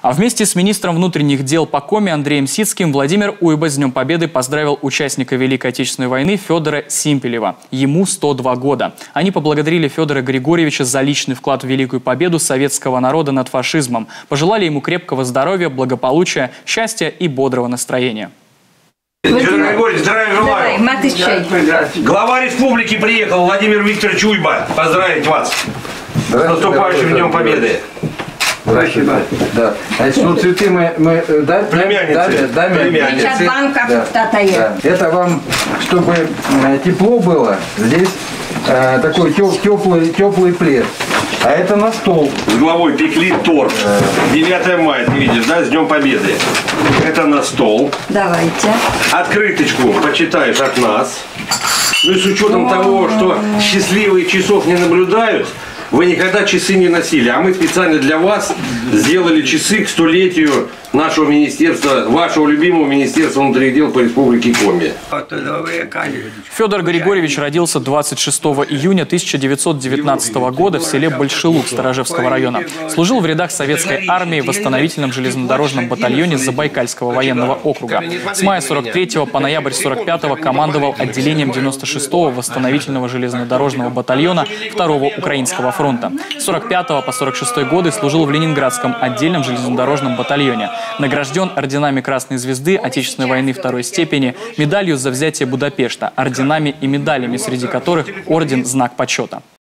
А вместе с министром внутренних дел по Коми Андреем Сицким Владимир Уйба с Днем Победы поздравил участника Великой Отечественной войны Федора Симпелева. Ему 102 года. Они поблагодарили Федора Григорьевича за личный вклад в Великую Победу советского народа над фашизмом. Пожелали ему крепкого здоровья, благополучия, счастья и бодрого настроения. Федор Григорьевич, здравия желаю. Глава республики приехал, Владимир Викторович Уйба. Поздравить вас с наступающим Днем Победы. Спасибо. Да. Значит, ну цветы мы племянницы. Да. Это вам, чтобы тепло было, здесь такой теплый плед. А это на стол. С главой пекли торт. 9 мая, ты видишь, да, с Днем Победы. Это на стол. Давайте. Открыточку почитаешь от нас. Ну и с учетом того, что счастливые часов не наблюдают, вы никогда часы не носили, а мы специально для вас сделали часы к 100-летию нашего министерства, вашего любимого министерства внутренних дел по республике Коми. Федор Григорьевич родился 26 июня 1919 года в селе Большелук Сторожевского района. Служил в рядах советской армии в восстановительном железнодорожном батальоне Забайкальского военного округа. С мая 43 по ноябрь 45 командовал отделением 96-го восстановительного железнодорожного батальона 2-го Украинского фронта. С 45 по 46 годы служил в Ленинградском отдельном железнодорожном батальоне. Награжден орденами Красной Звезды Отечественной войны 2-й степени, медалью за взятие Будапешта, орденами и медалями, среди которых орден «Знак почета».